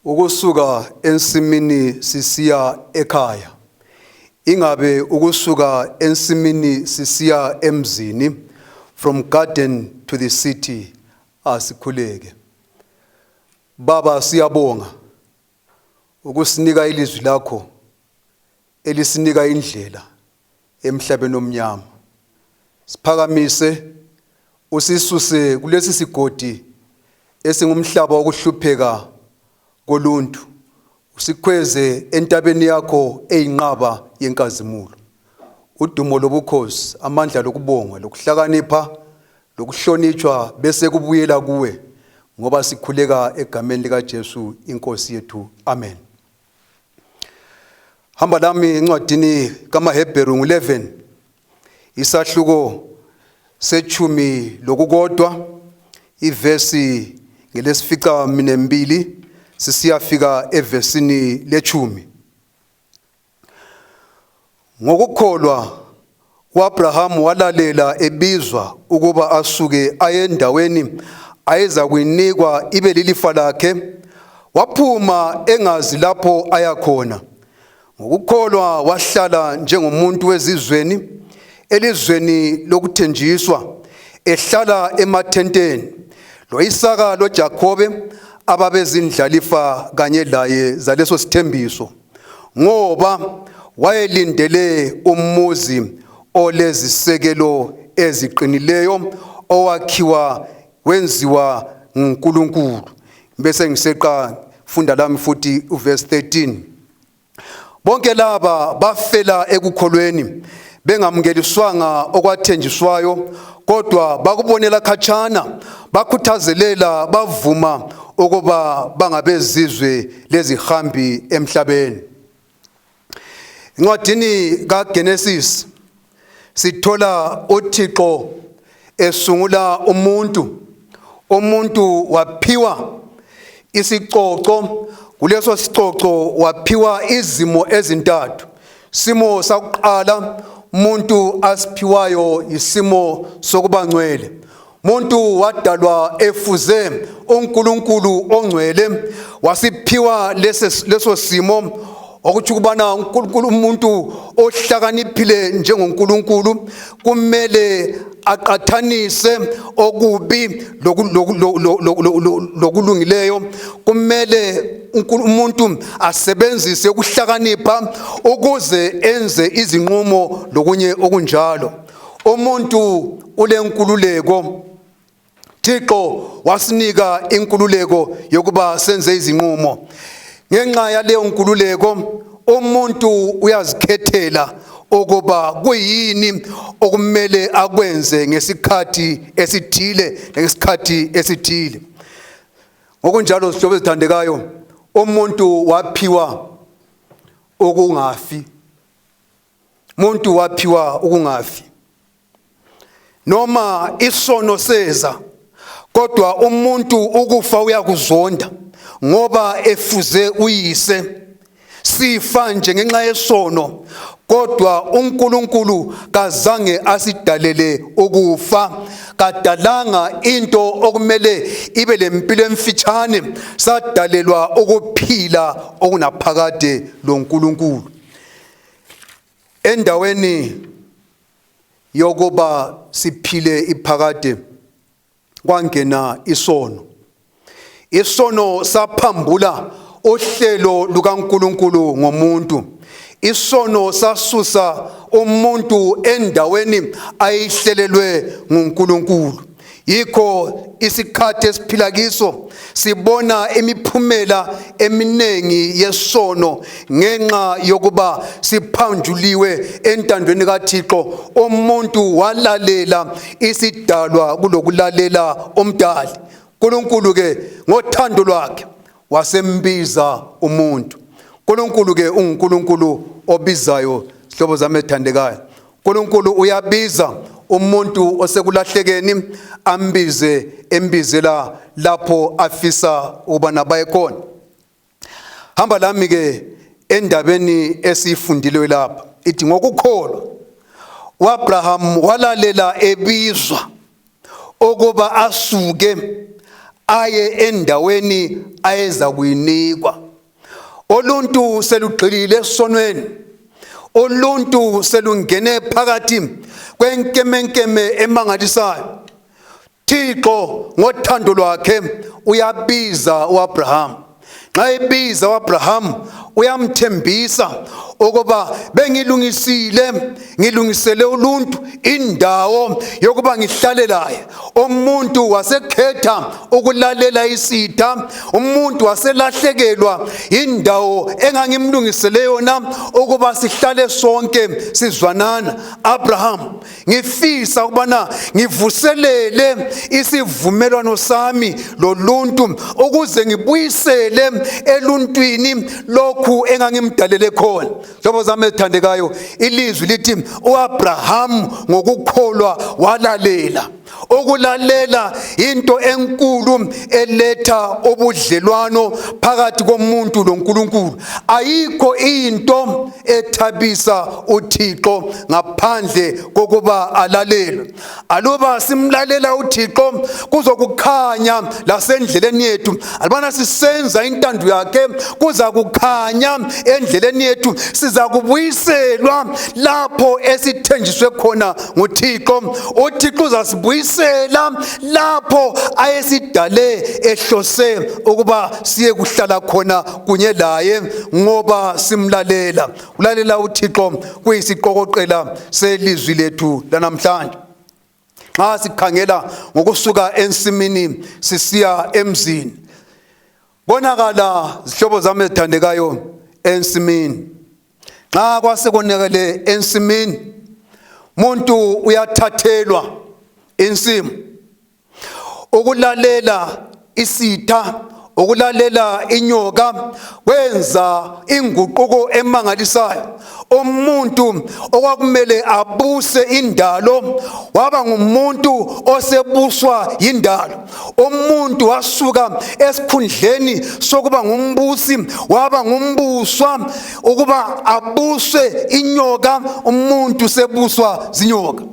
Ukusuka ensimini sisiya ekhaya. Ingabe ukusuka ensimini sisiya emzini, from garden to the city asikhuleke. Baba siyabonga ukusinika ilizwi lakho elisinika indlela emhlabeni omnyama. Siphakamise usisuse kulesi sigodi esingumhlaba wokuhlupheka koluntu. Usikhweze entabeni yakho eyinqaba yenkazimulo. Udumo lobukhosi, amandla lokubonga, lokuhlakanipha, lokuhlonitshwa bese kubuyela kuwe ngoba sikhuleka egameni lika Jesu inkosi yethu. Amen. Hamba lami encwadini kaMahebheru 11 isahluko sechumi lokukodwa ivesi ngelesifica minembili sisiyafika evesini lechumi. Ngokukholwa uAbrahamu walalela ebizwa ukuba asuke aye endaweni ayeza kuyinikwa ibe lilifa lakhe, waphuma engazi lapho aya khona. Ngokukholwa wahlala njengomuntu wezizweni, elizweni lokuthenjiswa, ehlala emathenteni, lo-Isaka loJakobe ababezindlalifa kanye laye zaleso sithembiso, ngoba wayelindele umuzi olezisekelo eziqinileyo owakhiwa wenziwa nguNkulunkulu. Bese ngiseqa funda lami futhi uverse 13. Bonke laba bafela ekukholweni, bengamngeliswanga okwathenjiswayo, kodwa bakubonela khatshana, bakhuthazelela, bavuma ukuba bangabezizwe lezihambi emhlabeni. Incwadini kaGenesis sithola uThixo esungula umuntu waphiwa isicoco. Kuleso sicoco waphiwa izimo ezintathu. Simo sakuqala umuntu asiphiwayo isimo sokuba ngcwele. Umuntu wadalwa efuze uNkulunkulu ongcwele, wasiphiwa leso simo okuthi kubana uNkulunkulu, umuntu ohlakaniphile njengoNkulunkulu, kumele aqathanise okubi lokulungileyo. Kumele umuntu asebenzise ukuhlakanipha ukuze enze izinqumo lokunye okunjalo. Umuntu ulenkululeko. Thixo wasinika inkululeko yokuba senze izinqumo. Ngenxa yaleyo nkululeko umuntu uyazikhethela ukuba kuyini okumele akwenze ngesikhathi esithile ngesikhathi esithile. Ngokunjalo sihlobo ezithandekayo, umuntu waphiwa ukungafi. Umuntu waphiwa ukungafi. Noma isono seza, kodwa umuntu ukufa uyakuzonda ngoba efuze uyise. Sifa nje ngenxa yesono, kodwa uNkulunkulu kazange asidalele ukufa. Kadalanga into okumele ibe lempilo emfitshane, sadalelwa ukuphila okunaphakade loNkulunkulu. Endaweni yokuba siphile iphakade kwangena isono. Isono saphambula uhlelo lukaNkulunkulu ngomuntu. Isono sasusa umuntu endaweni ayihlelelwe nguNkulunkulu. Yikho isikhathi esiphila kiso sibona imiphumela eminingi yesono ngenxa yokuba siphanjuliwe entandweni kaThixo. Umuntu walalela isidalwa kulokulalela umdali. uNkulunkulu ke ngothando lwakhe wasembiza umuntu. uNkulunkulu ke uNkulunkulu obizayo, hlobo zami ethandekayo. uNkulunkulu uyabiza umuntu osekulahlekeni, embizela lapho afisa uba nabaye khona. Hamba lami ke endabeni esifundileyo lapha. Ithi ngokukholwa uAbraham walalela ebizwa ukuba asuke aye endaweni ayeza kuyinikwa. Oluntu selugxilile esonweni, oluntu selungene phakathi kwenkemenkeme emangalisayo. Thixo ngothando lwakhe uyabiza uAbraham. Xa ebiza uAbraham uyamthembisa ukuba ngilungisele uluntu indawo yokuba ngihlale laye. Umuntu wasekhetha ukulalela isitha, umuntu waselahlekelwa indawo engangimlungisele yona ukuba sihlale sonke sizwanana. Abraham, ngifisa ukubana ngivuselele isivumelwano sami loluntu ukuze ngibuyisele eluntwini lokhu engangimdalele khona. Hlobo zami ezithandekayo, ilizwi lithi uAbraham ngokukholwa walalela. Ukulalela into enkulu eletha ubudlelwano phakathi komuntu loNkulunkulu. Ayikho into ethabisa uThixo ngaphandle kokuba alalelwe. Aluba simlalela uThixo kuzokukhanya lasendleleni yethu. Alibana sisenza intando yakhe kuza kukhanya endleleni yethu. Siza kubuyiselwa lapho esithenjiswe khona nguThixo. uThixo uzasibuyisela lapho ayesidale ehlose ukuba siye kuhlala khona kunye laye ngoba simlalela. Ulalela uThixo kuyisiqokoqela selizwi lethu lanamhlanje. Xa sikhangela ngokusuka ensimini sisiya emzini, bonakala zihlobo zami ezithandekayo ensimini. Xa kwasekonakele ensimini, umuntu uyathathelwa insimu. Ukulalela isitha, ukulalela inyoka kwenza inguquko emangalisayo. Umuntu okwakumele abuse indalo waba ngumuntu osebuswa indalo. Umuntu wasuka esikhundleni sokuba ngumbusi waba ngumbuswa ukuba abuse inyoka. Umuntu sebuswa zinyoka.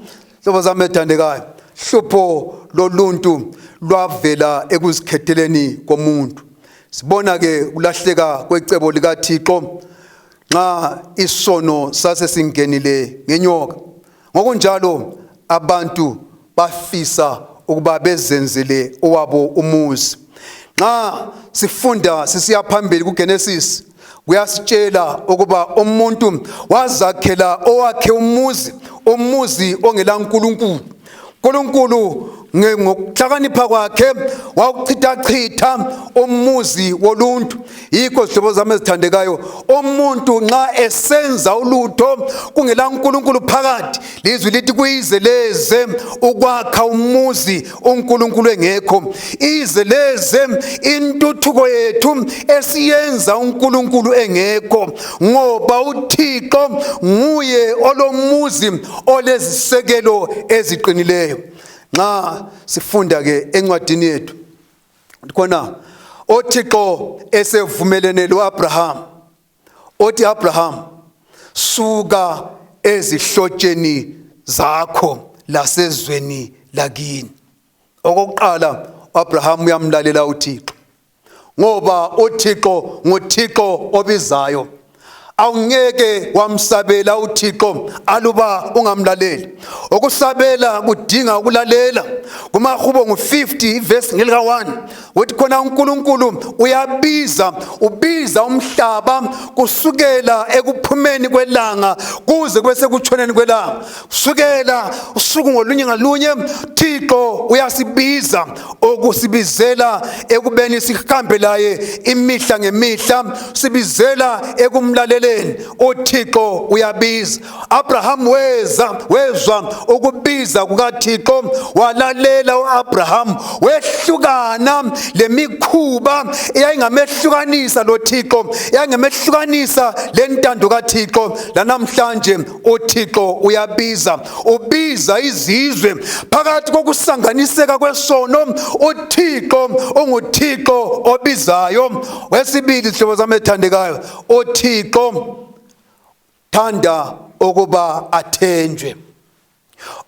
Hlobo zami ezithandekayo, hlupho loluntu lwavela ekuzikhetheleni komuntu. Sibona ke kulahleka kwecebo likaThixo nxa isono sase singenile ngenyoka. Ngokunjalo abantu bafisa ukuba bezenzele owabo umuzi. Nxa sifunda sisiya phambili kuGenesis, kuyasitshela ukuba umuntu wazakhela owakhe umuzi ongela nkulunkulu. uNkulunkulu ngokuhlakanipha kwakhe wawuchithachitha umuzi woluntu. Yikho zihlobo zami ezithandekayo, umuntu nxa esenza ulutho kungela uNkulunkulu phakathi, lizwi lithi kuyizeleze ukwakha umuzi uNkulunkulu engekho. Izeleze intuthuko yethu esiyenza uNkulunkulu engekho, ngoba uThixo nguye olomuzi olezisekelo eziqinileyo. Nxa sifunda ke encwadini yethu khona uThixo esevumelene loAbraham, othi Abraham, suka ezihlotsheni zakho lasezweni lakini. Okokuqala, uAbraham uyamlalela uThixo ngoba uThixo nguThixo obizayo. Awungeke wamsabela uThixo aluba ungamlaleli. Ukusabela kudinga ukulalela. KumaHubo 50 verse ngelika 1 uthi khona uNkulunkulu ubiza umhlaba kusukela ekuphumeni kwelanga kuze kwese kutshoneni kwelanga. Kusukela usuku ngolunye ngalunye Thixo uyasibiza, okusibizela ekubeni sihambe laye imihla ngemihla, sibizela ekumlaleleni. uThixo uyabiza. Abraham wezwa ukubiza kukaThixo, walalela uAbraham, wehlukana lemikhuba eyayingamehlukanisa loThixo, eyayingamehlukanisa lentando kaThixo. Lanamhlanje uThixo uyabiza, ubiza izizwe phakathi kokusanganiseka kwesono. uThixo unguThixo obizayo. Wesibili, zihlobo zami ezithandekayo, uThixo thanda ukuba athenjwe.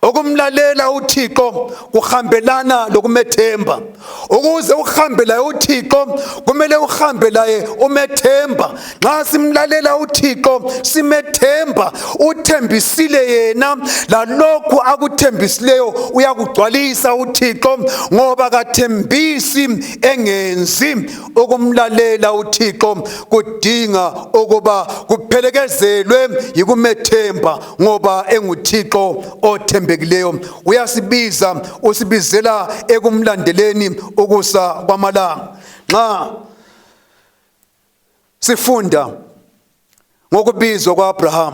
Ukumlalela uThixo kuhambelana lokumethemba. Ukuze uhambe laye uThixo kumele uhambe laye umethemba. Nxa simlalela uThixo simethemba, uthembisile yena, lalokhu akuthembisileyo uyakugcwalisa uThixo, ngoba kathembisi engenzi. Ukumlalela uThixo kudinga ukuba kuphelekezelwe yikumethemba, ngoba enguThixo othembekileyo. Uyasibiza, usibizela ekumlandeleni ukusa kwamalanga. Nxa sifunda ngokubizwa kwaAbraham,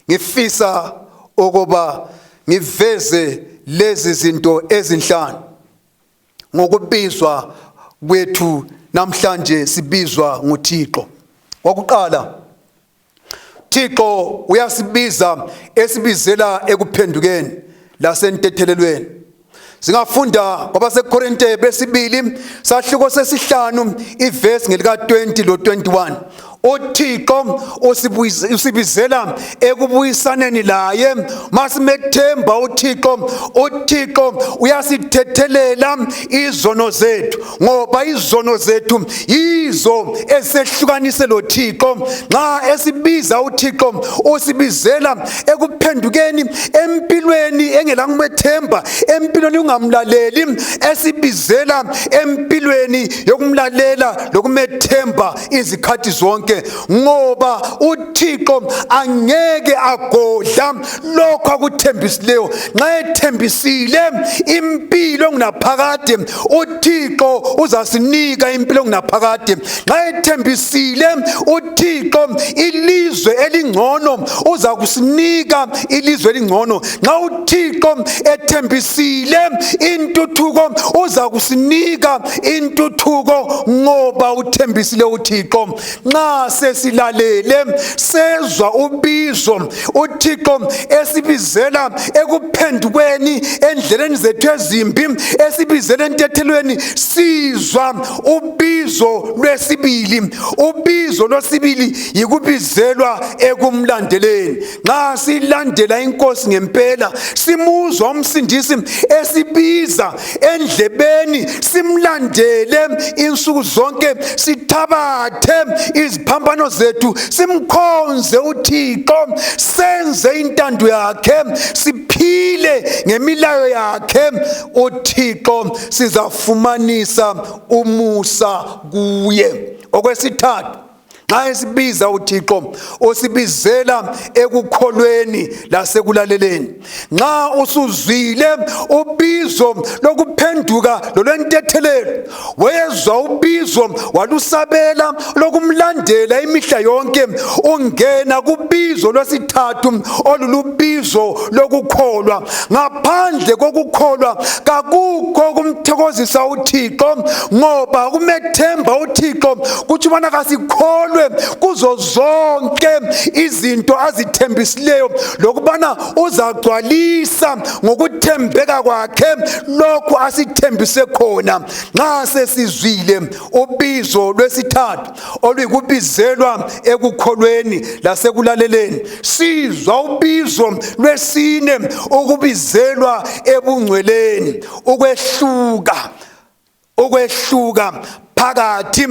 ngifisa ukuba ngiveze lezi zinto ezinhlanu. Ngokubizwa kwethu namhlanje sibizwa nguThixo. Wakuqala, Thixo uyasibiza esibizela ekuphendukeni lasentethelelweni. Singafunda kwabaseKorinte besibili sahluko sesihlanu ivesi ngelika 20 lo 21. uThixo usibizela ekubuyisaneni laye. Masimethemba uThixo uyasithethelela izono zethu, ngoba izono zethu yizo esehlukanise loThixo. Nxa esibiza uThixo usibizela ekuphendukeni empilweni engela kumethemba, empilweni ungamlaleli, esibizela empilweni yokumlalela lokumethemba izikhathi zonke, ngoba uThixo angeke agodla lokho akuthembisileyo. Nxa ethembisile impilo engunaphakade, uThixo uzasinika impilo engunaphakade. Nxa ethembisile uThixo ilizwe elingcono, uza kusinika ilizwe elingcono. Nxa uThixo ethembisile intuthuko, uza kusinika intuthuko, ngoba uthembisile uThixo. Nxa sesilalele sezwa ubizo uThixo esibizela ekuphendukeni endleleni zethu ezimbi, esibizela entethelweni, sizwa ubizo lwesibili. Ubizo lwesibili yikubizelwa ekumlandeleni. Nxa silandela inkosi ngempela, simuzwa umsindisi esibiza endlebeni, simlandele insuku zonke, sithabathe iziphambano zethu, simkhonze uThixo, senze intando yakhe, siphile ngemilayo yakhe, uThixo sizafumanisa umusa kuye. Okwesithathu, nxa esibiza uThixo usibizela ekukholweni lasekulaleleni. Nxa usuzwile ubizo lokuphenduka lolwentethelelo, wezwa ubizo walusabela lokumlandela imihla yonke, ungena kubizo lwesithathu olulubizo lokukholwa. Ngaphandle kokukholwa kakukho kumthokozisa uThixo, ngoba kumethemba uThixo kuthi ubana kasikholwe kuzo zonke izinto azithembisileyo, lokubana uzagcwalisa ngokuthembeka kwakhe lokhu asithembise khona. Nxa sesizwile ubizo lwesithathu oluyikubizelwa ekukholweni lasekulaleleni, sizwa ubizo lwesine, ukubizelwa ebungcweleni, ukwehluka phakathi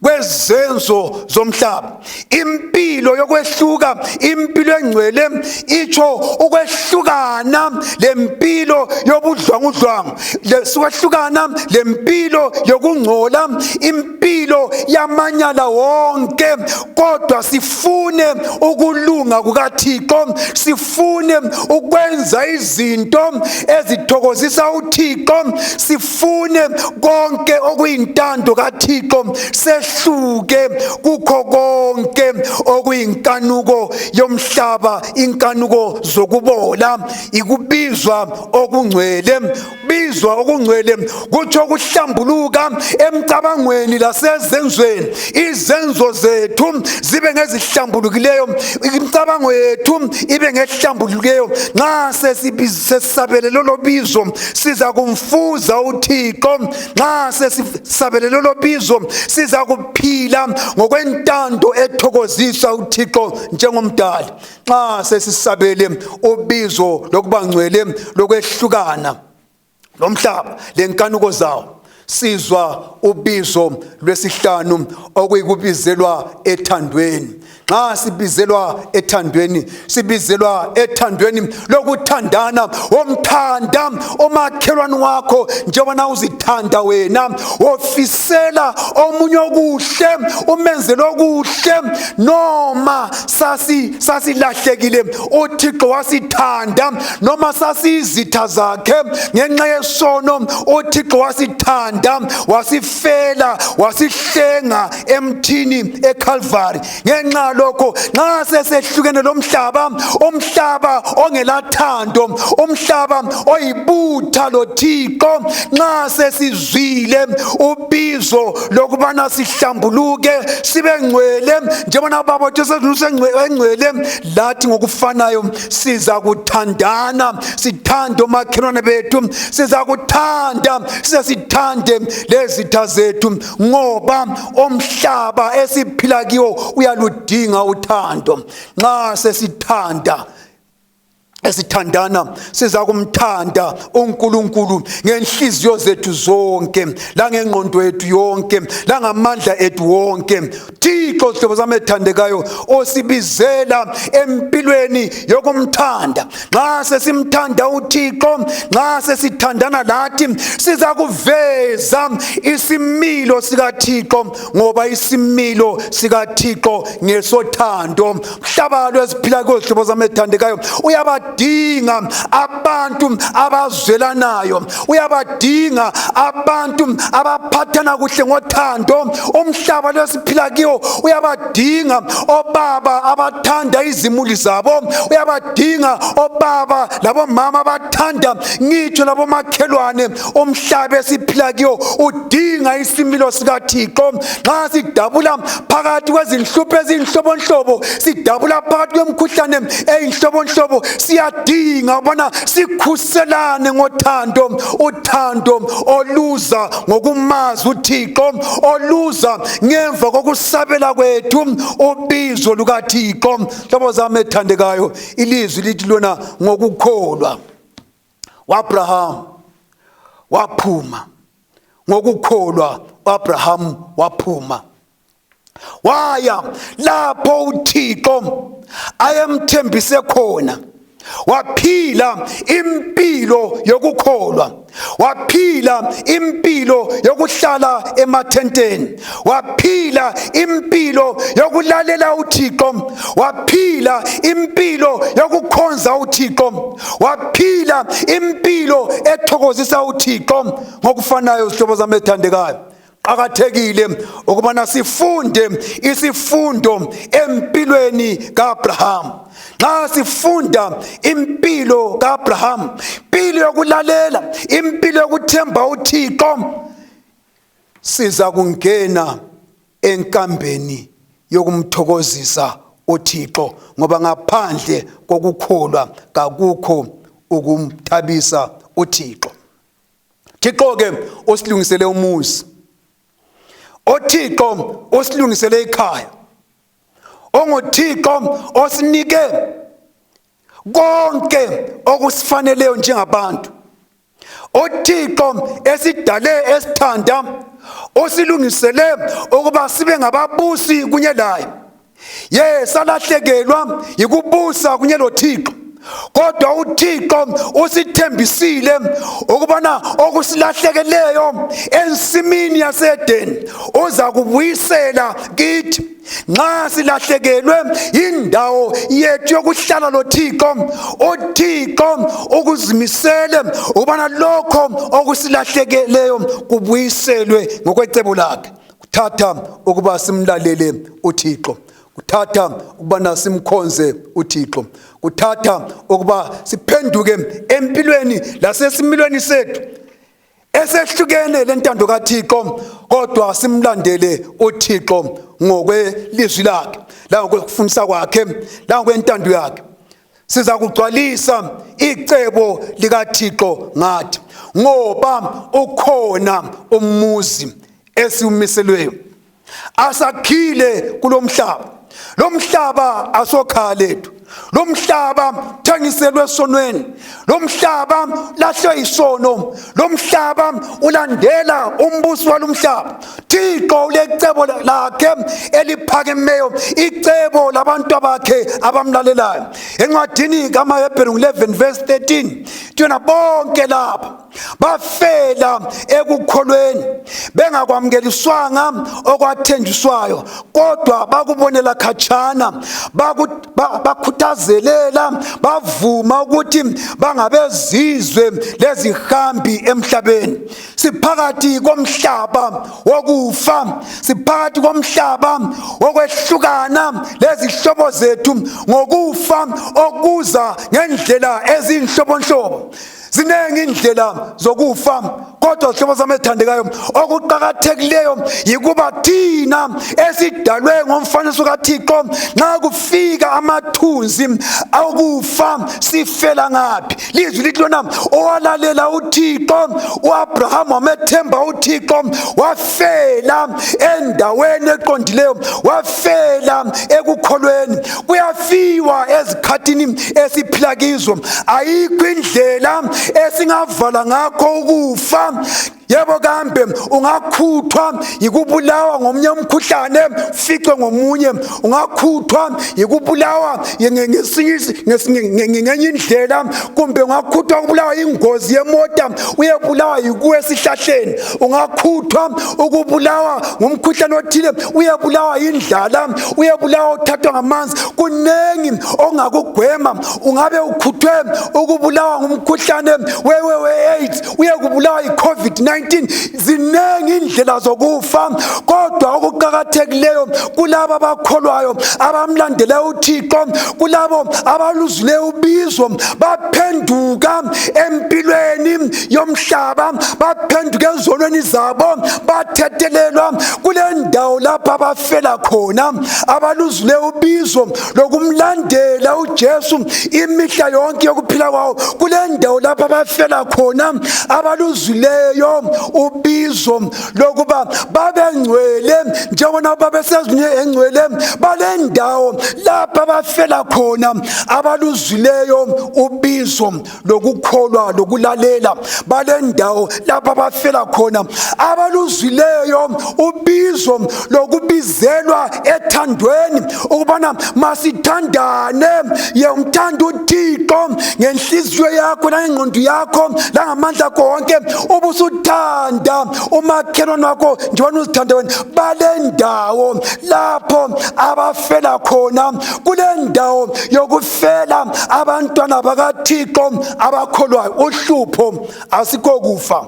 kwezenzo zomhlaba. Impilo yokwehluka, impilo engcwele, itsho ukwehlukana lempilo yobudlwangudlwangu, ukwehlukana lempilo yokungcola, impilo yamanyala wonke, kodwa sifune ukulunga kukaThixo, sifune ukwenza izinto ezithokozisa uThixo, sifune konke okuyintando kaThixo, sehluke kukho konke okuyinkanuko yomhlaba, inkanuko zokubola. Ikubizwa okungcwele. Bizwa okungcwele kutsho ukuhlambuluka emcabangweni lasezenzweni. Izenzo zethu zibe ngezihlambulukileyo, imicabango yethu ibe ngehlambulukileyo. Nxa sesisabele lolo bizo siza kumfuza uThixo. Nxa sesisabele lolo bizo siza sizakuphila ngokwentando ethokozisa uThixo njengomdali. Xa sesisabele ubizo lokuba ngcwele lokwehlukana lomhlaba lenkanuko zawo, sizwa ubizo lwesihlanu okuyikubizelwa ethandweni. Xa sibizelwa ethandweni, sibizelwa ethandweni lokuthandana. Womthanda umakhelwane wakho njengoba uzithanda wena, wofisela omunye okuhle, umenzele okuhle. Noma sasilahlekile, uThixo wasithanda. Noma sasizitha zakhe ngenxa yesono, uThixo wasithanda, wasifela, wasihlenga emthini eCalvary. Ngenxa lokho, nxa sesehlukene lomhlaba, umhlaba ongelathando, umhlaba oyibutha loThixo, nxa sesizwile ubizo lokubana sihlambuluke sibe ngcwele njengoba baba engcwele, lathi ngokufanayo siza kuthandana, sithande omakhelwane bethu, siza kuthanda, sithande lezitha zethu, ngoba umhlaba esiphila kiwo uyaludinga uthando. Nxa esithandana, siza kumthanda uNkulunkulu ngenhliziyo zethu zonke, langengqondo yethu yonke, langamandla ethu wonke. Thixo sihlobo sami ethandekayo, osibizela empilweni yokumthanda. Nxa sesimthanda uThixo, nxa sesithandana lathi, siza kuveza isimilo sikaThixo, ngoba isimilo sikaThixo ngesothando. Umhlaba lo esiphila kuwo sihlobo sami ethandekayo uyabadinga abantu abazwelanayo, uyabadinga abantu abaphathana kuhle ngothando. Umhlaba lesiphila kiwo uyabadinga obaba abathanda izimuli zabo, uyabadinga obaba labomama abathanda ngitsho labomakhelwane. Umhlaba esiphila kiwo udinga isimilo sikaThixo. Nxa sidabula phakathi kwezinhlupho ezinhlobonhlobo, sidabula phakathi kwemikhuhlane eyinhlobonhlobo, siyadinga ubona sikhuselane ngothando, uthando oluza ngokumazi uThixo, oluza ngemva kokusabela kwethu ubizo lukaThixo. Hlobo zami ethandekayo, ilizwi lithi lona ngokukholwa uAbraham waphuma, ngokukholwa uAbraham waphuma waya lapho uThixo ayemthembise khona. Waphila impilo yokukholwa, waphila impilo yokuhlala emathenteni, waphila impilo yokulalela uThixo, waphila impilo yokukhonza uThixo, waphila impilo ethokozisa uThixo. Ngokufanayo sihlobo zami ethandekayo, qakathekile ukubana sifunde isifundo empilweni kaAbraham. Nxa sifunda impilo kaAbraham, impilo yokulalela, impilo yokuthemba uThixo, siza kungena enkambeni yokumthokozisa uThixo, ngoba ngaphandle kokukholwa kakukho ukumthabisa uThixo. Thixo ke usilungisele umuzi, uThixo usilungisele ikhaya, onguThixo osinike konke okusifaneleyo njengabantu. uThixo esidale esithanda, osilungisele ukuba sibe ngababusi kunye laye. Salahlekelwa yikubusa kunye loThixo, kodwa uThixo usithembisile ukubana okusilahlekeleyo ensimini yaseDeni uza kubuyisela kithi. Nxa silahlekelwe indawo yethu yokuhlala loThixo, uThixo ukuzimisele ukubana lokho okusilahlekeleyo kubuyiselwe ngokwecebo lakhe. Kuthatha ukuba simlalele uThixo, kuthatha ukubana simkhonze uThixo, kuthatha ukuba siphenduke empilweni lasesimilweni sethu esehlukene lentando kaThixo, kodwa simlandele uThixo ngokwelizwi lakhe, langokufundisa kwakhe, langokwentando yakhe. Siza kugcwalisa icebo likaThixo ngathi, ngoba ukhona umuzi esiwumiselweyo. asakhile kulomhlaba. Lo mhlaba asokhaya lethu. Lo mhlaba thengiselwe esonweni. Lo mhlaba lahlwe isono. Lo mhlaba ulandela umbuso walomhlaba. Thixo ulecebo lakhe eliphakemeyo, icebo labantu bakhe abamlalelayo. Encwadini kaMahebheru 11 verse 13, tjena bonke laba bafela ekukholweni, bengakwamukeliswanga okwathenjiswayo, kodwa bakubonela khatshana, bakhuthazelela, bavuma ukuthi bangabezizwe lezihambi emhlabeni. Siphakathi komhlaba wokufa, siphakathi komhlaba wokwehlukana lezihlobo zethu ngokufa okuza ngendlela ezinhlobonhlobo. Zinengi indlela zokufa, kodwa sihlobo sami ethandekayo, okuqakathekileyo yikuba thina esidalwe ngomfanekiso kaThixo, nxa kufika amathunzi akufa sifela ngaphi? Lizwi lithi lona, owalalela uThixo, uAbrahamu wamethemba uThixo, wafela endaweni eqondileyo, wafela ekukholweni. Kuyafiwa ezikhathini esiphila kizo. Ayikho indlela esingavala ngakho ukufa. Yebo kambe ungakhuthwa yikubulawa ngomnye umkhuhlane ficwe ngomunye, ungakhuthwa yikubulawa ngenye indlela, kumbe ungakhuthwa ukubulawa ingozi yemota uyebulawa yikuwe esihlahleni, ungakhuthwa ukubulawa ngumkhuhlane othile uyebulawa indlala, uyebulawa uthathwa ngamanzi. Kunengi ongakugwema. Ungabe ukhuthwe ukubulawa ngumkhuhlane we-AIDS, uyekubulawa yi-COVID-19. Zinengi indlela zokufa, kodwa okuqakathekileyo kulabo abakholwayo abamlandela uThixo, kulabo abaluzile ubizo, baphenduka empilweni yomhlaba, baphenduka ezonweni zabo, bathethelelwa kule ndawo lapho abafela khona. Abaluzile ubizo lokumlandela uJesu imihla yonke yokuphila kwawo, kule ndawo lapho abafela khona. Abaluzileyo ubizo lokuba babengcwele njengoba babesezweni engcwele, bale ndawo lapho abafela khona. Abaluzwileyo ubizo lokukholwa lokulalela, bale ndawo lapho abafela khona. Abaluzwileyo ubizo lokubizelwa ethandweni, ukubana masithandane, yemthanda uThixo ngenhliziyo yakho nangengqondo yakho langamandla akho wonke, ubusuthanda umakhelwane wakho njengoba uzithanda wena. Bale ndawo lapho abafela khona, kule ndawo yokufela abantwana bakaThixo abakholwayo. Uhlupho asikho kufa,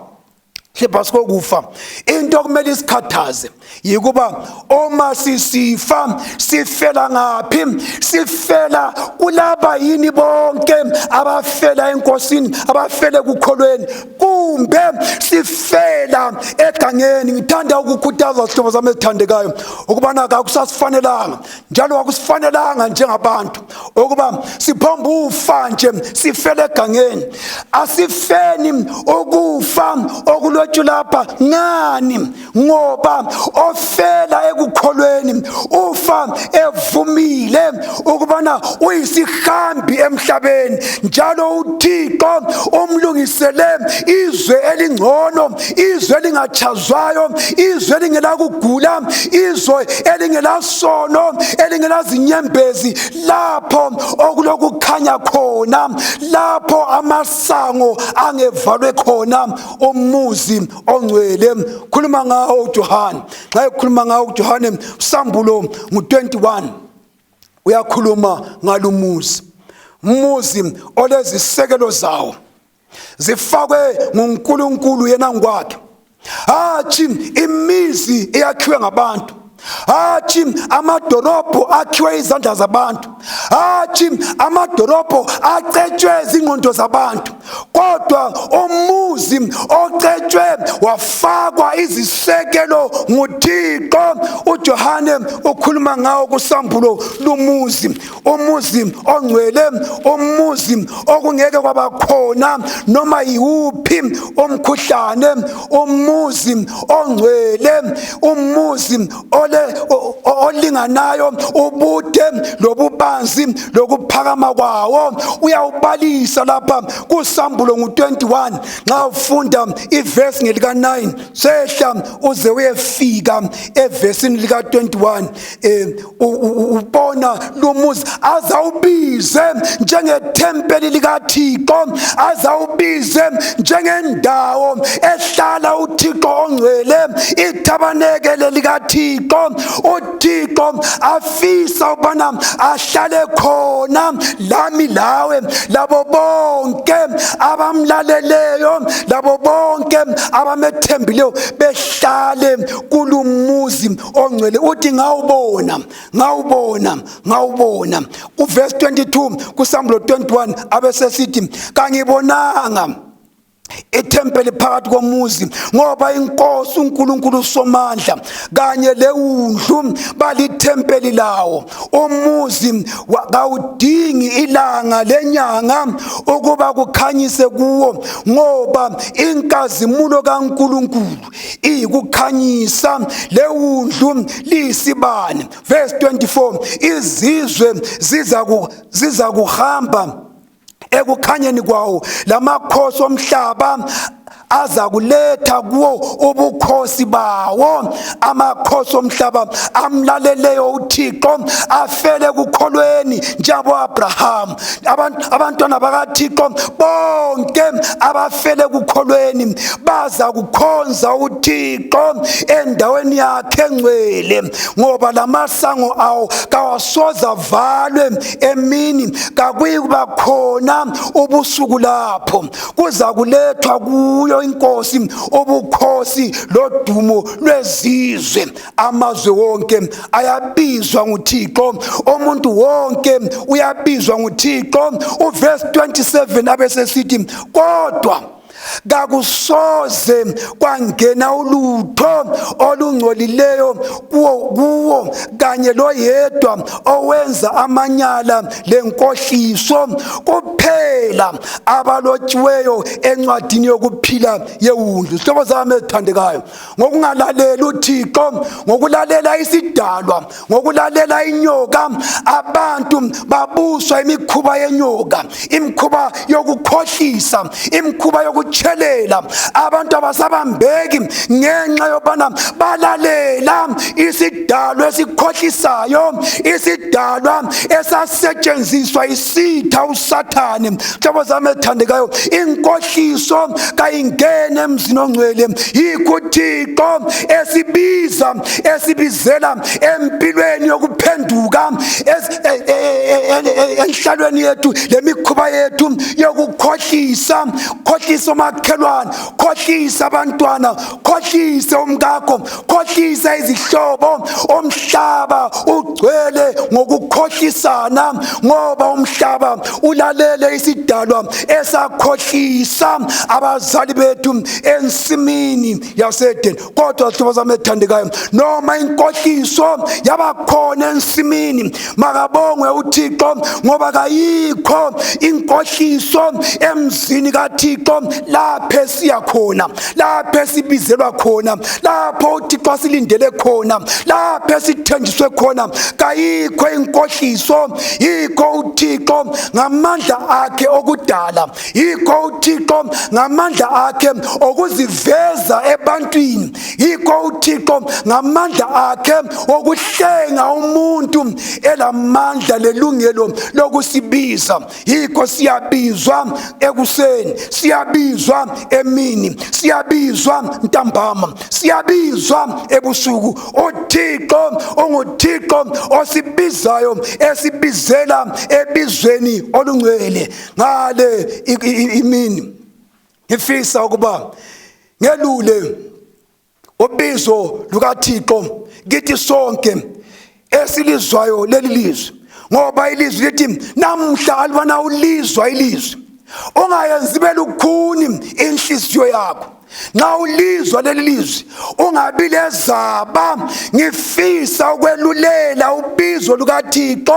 kufa. Into okumele isikhathaze yikuba uma sisifa sifela ngaphi? Sifela kulaba yini bonke abafela enkosini, abafela ekukholweni, kumbe sifela egangeni? Ngithanda ukukhuthaza sihlobo sami ezithandekayo ukubana akusasifanelanga, njalo akusifanelanga njengabantu ukuba siphomba ufa nje sifela egangeni. Asifeni ukufa okulotshwe lapha. Ngani? Ngoba ofela ekukholweni ufa evumile ukubana uyisihambi emhlabeni, njalo uThixo umlungisele izwe elingcono, izwe elingachazwayo, izwe elingela kugula, izwe elingela sono, elingela zinyembezi, lapho okulokukhanya khona, lapho amasango angevalwe khona umuzi ongcwele. Khuluma ngawo uJohane. Xa ekhuluma ngawo uJohane Sambulo ngo-21, uyakhuluma ngalumuzi, umuzi olezisekelo zawo zifakwe nguNkulunkulu yena ngokwakhe. Hatshi imizi eyakhiwe ngabantu, hatshi amadolobho akhiwe izandla zabantu, hatshi amadolobho acetshwe izingqondo zabantu, kodwa umuzi oqetshwe wafakwa izisekelo nguThixo. uJohane ukhuluma ngawo kusambulo lumuzi, umuzi ongcwele, umuzi okungeke kwabakhona noma yiwuphi umkhuhlane, umuzi ongcwele, umuzi olinganayo ubude lobubanzi lokuphakama kwawo. Uyawubalisa lapha kusambulo ngu-21 nxa ufunda ivesi ngelika-9 sehla uze uyefika evesini lika-21. Ubona lumuzi azawubize njengethempeli likaThixo, azawubize njengendawo ehlala uThixo ongcwele, ithabanekele likaThixo. uThixo afisa ubana ahlale khona lami lawe, labo bonke abamlaleleyo, labo bonke abamethembileyo behlale kulumuzi ongcwele. Uthi ngawubona uverse 22 kusambulo 21 abesesithi kangibonanga ithempeli phakathi komuzi, ngoba inkosi uNkulunkulu Somandla kanye lewundlu balithempeli lawo. Umuzi kawudingi ilanga lenyanga ukuba kukhanyise kuwo, ngoba inkazimulo kaNkulunkulu iyikukhanyisa, lewundlu liyisibane. Verse 24, izizwe ziza kuhamba ekukhanyeni kwawo, lamakhosi omhlaba aza kuletha kuwo ubukhosi bawo. Amakhosi omhlaba amlaleleyo uThixo afele kukholweni njengabo Abraham. Abantwana bakaThixo bonke abafele kukholweni baza kukhonza uThixo endaweni yakhe engcwele, ngoba lamasango awo kawasoza valwe emini, kakuyikuba khona ubusuku lapho. Kuza kulethwa kuyo inkosi ubukhosi lodumo lwezizwe. Amazwe wonke ayabizwa nguThixo, umuntu wonke uyabizwa nguThixo. Uverse 27 abesesithi kodwa kakusoze kwangena ulutho olungcolileyo kuwo kanye loyedwa owenza amanyala lenkohliso, kuphela abalotshiweyo encwadini yokuphila yewundlu. Sihlobo zami ezithandekayo, ngokungalalela uThixo, ngokulalela isidalwa, ngokulalela inyoka, abantu babuswa imikhuba yenyoka, imikhuba yokukhohlisa, imikhuba yokuchelela. Abantu abasabambeki ngenxa yobana balalela isidalwa esikhohlisayo, isidalwa esasetshenziswa isitha uSathane. Hlobo zami ezithandekayo, inkohliso kayingene emzini ongcwele. Yikho uThixo esibizela empilweni yokuphenduka enhlalweni yethu lemikhuba yethu yokukhohlisa. Khohlisa umakhelwane, khohlisa abantwana, khohlisa umkakho, khohlisa izihlobo. Umhlaba ugcwele ngokukhohlisana, ngoba umhlaba ulalele isidalwa esakhohlisa abazali bethu ensimini yasedeni. Kodwa hlobo zami ezithandekayo, noma inkohliso yabakhona ensimini, makabongwe uThixo, ngoba kayikho inkohliso emzini kaThixo lapho esiya khona, lapho esibizelwa khona, lapho uThixo asilindele khona, lapho esithenjiswe khona. Kayikho inkohliso. Yikho uThixo ngamandla akhe okudala, yikho uThixo ngamandla akhe okuziveza ebantwini, yikho uThixo ngamandla akhe okuhlenga umuntu elamandla lelungelo lokusibiza. Yikho siyabizwa ekuseni, siyabizwa emini, siyabizwa ntambama, siyabizwa ebusuku. uThixo unguThixo osibizayo, esibizela ebizweni olungcwele. Ngale imini ngifisa ukuba ngelule ubizo lukaThixo kithi sonke esilizwayo leli lizwi, ngoba ilizwi lithi namhla alibana ulizwa ilizwi. ungayenzi belukhuni inhliziyo yakho. Nxa ulizwa leli lizwi ungabi lezaba, ngifisa ukwelulela ubizo lukaThixo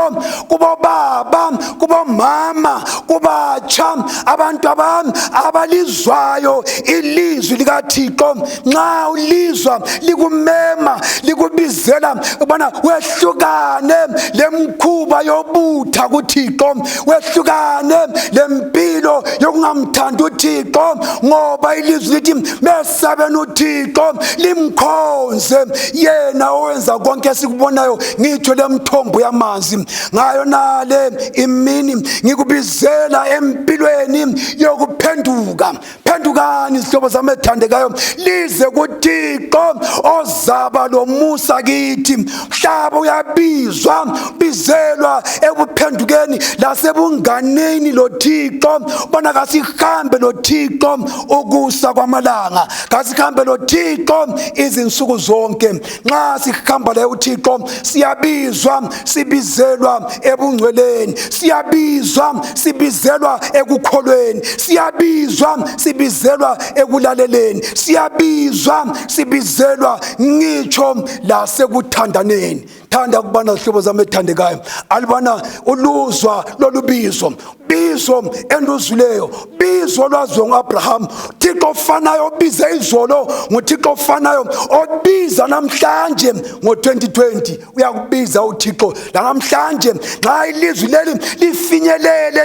kubo baba, kubo mama, kubatsha, abantu abami abalizwayo ilizwi likaThixo. Nxa ulizwa likumema likubizela ubana wehlukane lemkhuba yobutha kuThixo, wehlukane lempilo yokungamthandi uThixo, ngoba ilizwi lithi mesabeni uThixo limkhonze yena owenza konke esikubonayo. Ngitsho lemthombo yamanzi ngayo nale imini ngikubizela empilweni yokuphenduka. Phendukani zihlobo zami ethandekayo, lize kuThixo ozaba lomusa kithi. Mhlaba uyabizwa, bizelwa ekuphendukeni lasebunganeni loThixo. Bona kasihambe loThixo ukusa kwamalanga, kasihambe loThixo izinsuku zonke. Nxa sihamba la uThixo siyabizwa, sibizelwa ebungcweleni, siyabizwa, sibizelwa ekukholweni, siyabizwa, sibizelwa ekulaleleni, siyabizwa, sibizelwa ngitsho lasekuthandaneni. Thanda kubana zihlobo zami ethandekayo, alibana uluzwa lolu bizo, bizo enduzwileyo, bizo lwaziwa ngu-Abraham. Thixo ofanayo obize izolo nguThixo ofanayo obiza namhlanje ngo-2020 uyakubiza uThixo lanamhlanje. Nxa ilizwi leli lifinyelele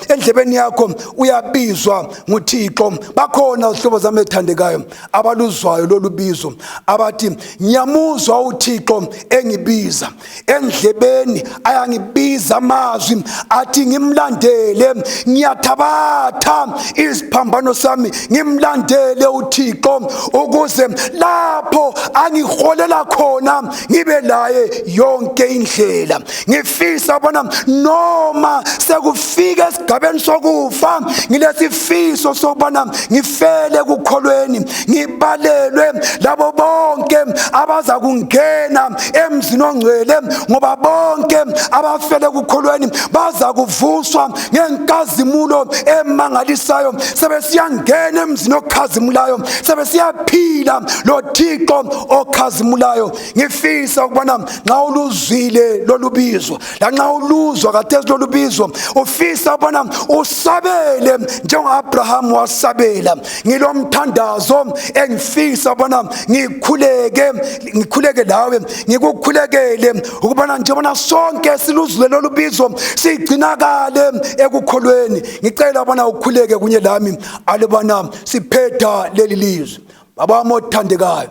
endlebeni yakho uyabizwa nguThixo. Bakhona zihlobo zami ethandekayo abaluzwayo lolu bizo, abathi ngiyamuzwa uThixo engibiza. Endlebeni ayangibiza amazwi athi ngimlandele, ngiyathabatha iziphambano sami ngimlandele uThixo, ukuze lapho angiholela khona ngibe laye yonke indlela. Ngifisa bona noma sekufika esigabeni sokufa, ngilesifiso sokubana ngifele kukholweni, ngibalelwe labo bonke abaza kungena emzini ongcwele, ngoba bonke abafele kukholweni baza kuvuswa ngenkazimulo emangalisayo. Sebesiyangena emzini okhazimulayo, sebesiyaphila loThixo okhazimulayo. Ngifisa ukubana nxa uluzwile lolu bizo, lanxa uluzwa kathesi lolu bizo, ufisa ukubana usabele njengo-Abraham wasabela. Ngilomthandazo engifisa ukubana ngikhuleke lawe, ngikukhulekele ukubana njengobana sonke siluzwile lolu bizo sigcinakale ekukholweni. Ngicela ukubana ukhuleke kunye lami alibana siphetha leli lizwi. Baba wami othandekayo,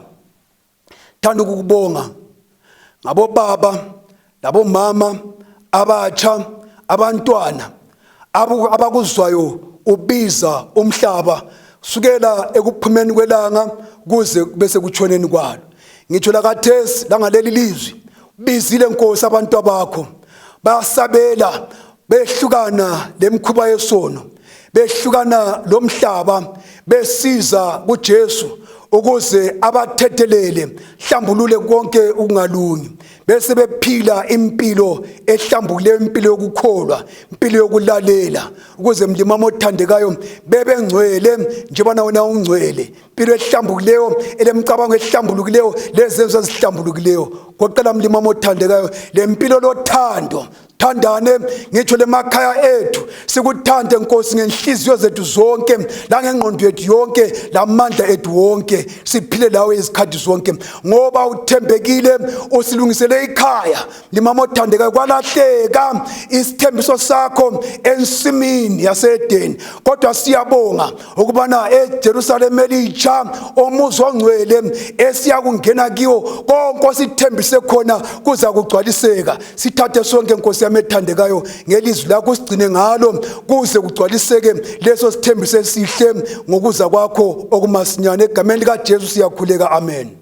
thanda ukukubonga ngabo baba labo mama abatsha, abantwana abakuzwayo ubiza umhlaba sukela ekuphumeni kwelanga kuze bese kutshoneni kwalo. Ngitsho lakathesi langaleli lizwi bizile Nkosi abantu abakho, bayasabela behlukana lemkhuba yesono, behlukana lomhlaba, besiza kuJesu ukuze abathethelele hlambulule konke ukungalungi, bese bephila impilo ehlambulukileyo, impilo yokukholwa, impilo yokulalela, ukuze mlimama othandekayo bebengcwele njengobana wena ungcwele, impilo ehlambulukileyo, elemcabango ehlambulukileyo, lezenzo ezihlambulukileyo. Goqela mlimama othandekayo lempilo lothando, thandane ngitsho lemakhaya ethu, sikuthande Nkosi ngenhliziyo zethu zonke, langengqondo yethu yonke, lamandla ethu wonke, siphile lawe izikhathi zonke, ngoba uthembekile usilungisele ikhaya. Limama othandekayo, kwalahleka isithembiso sakho ensimini yaseDeni, kodwa siyabonga ukubana eJerusalem elitsha, omuzi ongcwele esiyakungena kiwo, konke osithembise khona kuza kugcwaliseka. Sithathe sonke Nkosi yami ethandekayo ngelizwi lakho, usigcine ngalo kuze kugcwaliseke leso sithembiso esihle ngokuza kwakho okumasinyane. Egameni likaJesu siyakhuleka, amen.